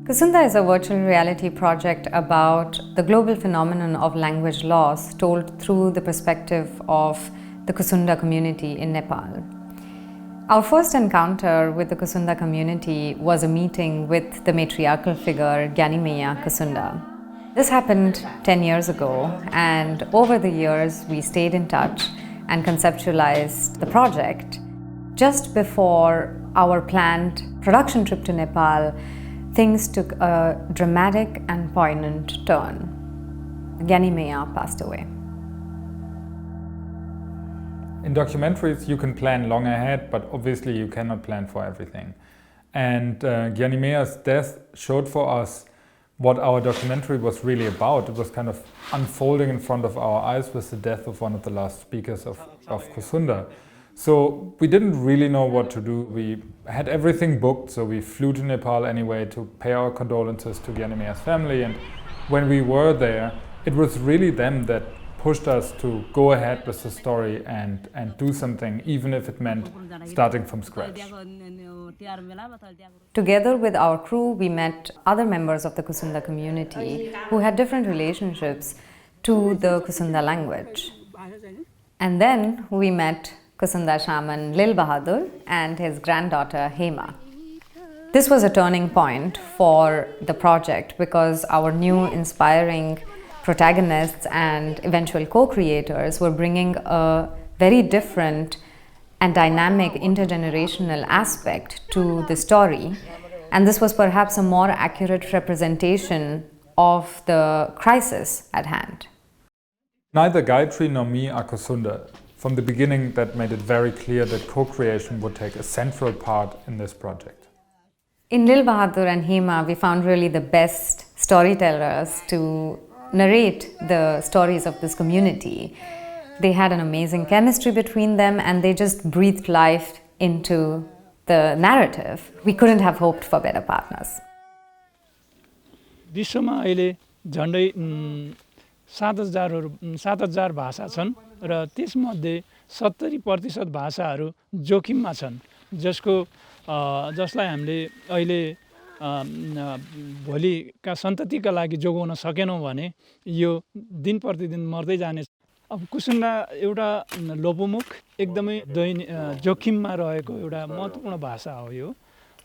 KUSUNDA is a virtual reality project about the global phenomenon of language loss told through the perspective of the KUSUNDA community in Nepal. Our first encounter with the KUSUNDA community was a meeting with the matriarchal figure Gyanimaya KUSUNDA. This happened 10 years ago, and over the years we stayed in touch and conceptualized the project. Just before our planned production trip to Nepal, things took a dramatic and poignant turn. Gyanimaya passed away. In documentaries, you can plan long ahead, but obviously you cannot plan for everything. And Gyanimaya's death showed for us what our documentary was really about. It was kind of unfolding in front of our eyes with the death of one of the last speakers of KUSUNDA. So we didn't really know what to do. We had everything booked, so we flew to Nepal anyway to pay our condolences to Gyanimaya's family. And when we were there, it was really them that pushed us to go ahead with the story and do something, even if it meant starting from scratch. Together with our crew, we met other members of the KUSUNDA community who had different relationships to the KUSUNDA language. And then we met KUSUNDA shaman Lil Bahadur and his granddaughter Hema. This was a turning point for the project because our new inspiring protagonists and eventual co-creators were bringing a very different and dynamic intergenerational aspect to the story, and this was perhaps a more accurate representation of the crisis at hand. Neither Gayatri nor me are KUSUNDA. From the beginning, that made it very clear that co-creation would take a central part in this project. In Lil Bahadur and Hema, we found really the best storytellers to narrate the stories of this community. They had an amazing chemistry between them and they just breathed life into the narrative. We couldn't have hoped for better partners. विश्वमा अहिले झन्डै 7,000 भाषा छन् र त्यसमध्ये 70% भाषाहरू जोखिममा छन् जसलाई हामीले अहिले भोलिका सन्ततिका लागि जोगाउन सकेनौं भने यो दिन प्रतिदिन मर्दै जाने। अब कुसुन्डा एउटा लोपोमुख एकदमै जोखिममा रहेको एउटा महत्त्वपूर्ण भाषा हो यो,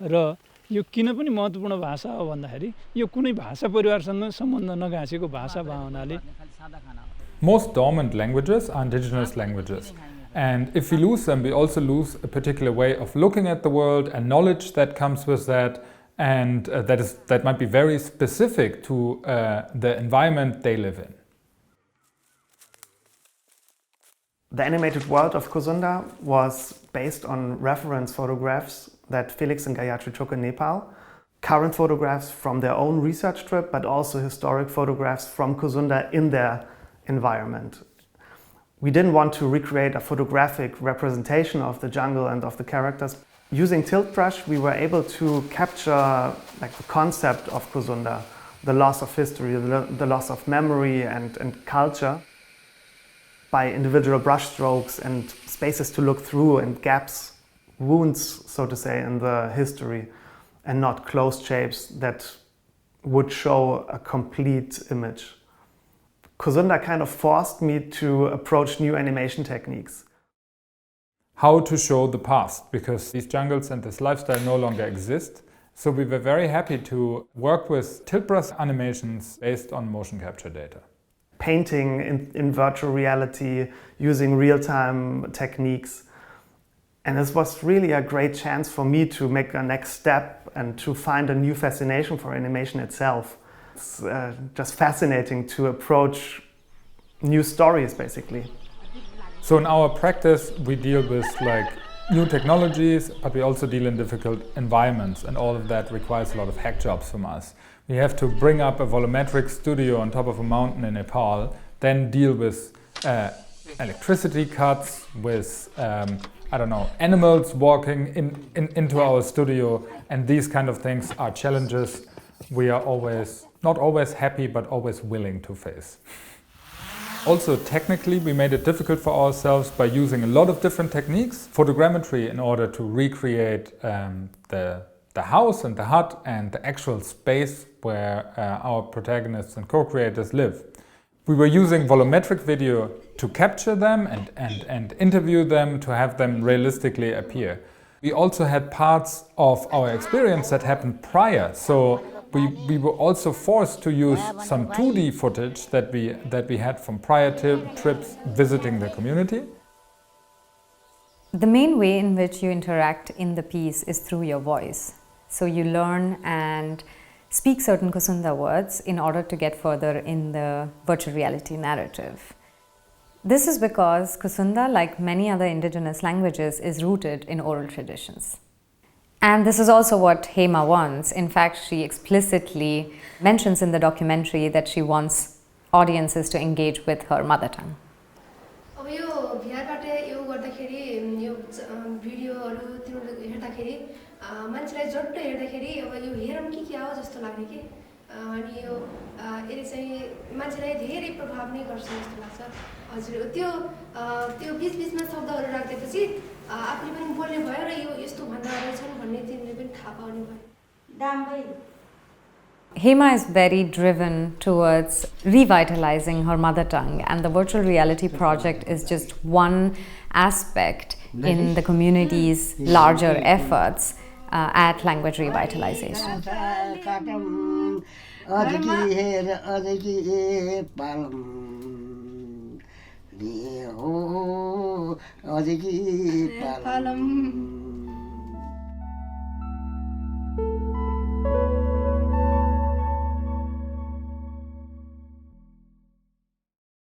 र यो किन पनि महत्त्वपूर्ण भाषा हो भन्दाखेरि यो कुनै भाषा परिवारसँग सम्बन्ध नगाँसेको भाषा भावनाले। Most dormant languages are indigenous languages. And if we lose them, we also lose a particular way of looking at the world and knowledge that comes with that, and that might be very specific to the environment they live in. The animated world of KUSUNDA was based on reference photographs that Felix and Gayatri took in Nepal, current photographs from their own research trip, but also historic photographs from KUSUNDA in their environment. We didn't want to recreate a photographic representation of the jungle and of the characters. Using tilt brush, we were able to capture the concept of KUSUNDA, the loss of history, the loss of memory and culture, by individual brush strokes and spaces to look through and gaps, wounds, so to say, in the history, and not closed shapes that would show a complete image. KUSUNDA kind of forced me to approach new animation techniques. How to show the past, because these jungles and this lifestyle no longer exist. So we were very happy to work with tilt brush animations based on motion capture data. Painting in virtual reality, using real-time techniques. And this was really a great chance for me to make a next step and to find a new fascination for animation itself. It's just fascinating to approach new stories, basically. So in our practice, we deal with new technologies, but we also deal in difficult environments, and all of that requires a lot of hack jobs from us. We have to bring up a volumetric studio on top of a mountain in Nepal, then deal with electricity cuts, with animals walking into our studio, and these kind of things are challenges we are not always happy, but always willing to face. Also, technically, we made it difficult for ourselves by using a lot of different techniques, photogrammetry, in order to recreate the the house and the hut and the actual space where our protagonists and co-creators live. We were using volumetric video to capture them and interview them to have them realistically appear. We also had parts of our experience that happened prior, so we were also forced to use some 2D footage that we had from prior trips visiting the community. The main way in which you interact in the piece is through your voice. So you learn and speak certain Kusunda words in order to get further in the virtual reality narrative. This is because Kusunda, like many other indigenous languages, is rooted in oral traditions. And this is also what Hema wants. In fact, she explicitly mentions in the documentary that she wants audiences to engage with her mother tongue. मान्छेलाई झट्ट हेर्दाखेरि अब यो हेरौँ के हो जस्तो लाग्ने के अनि यो यसले चाहिँ मान्छेलाई धेरै प्रभाव नै गर्छ जस्तो लाग्छ हजुर त्यो बीचमा शब्दहरू राख्दैपछि आफूले पनि बोल्ने भयो र यो यस्तो भन्दा रहेछन् भन्ने तिमीले पनि थाहा पाउने भयो दामबै Hema is very driven towards revitalizing her mother tongue, and the virtual reality project is just one aspect in the community's larger efforts at language revitalization.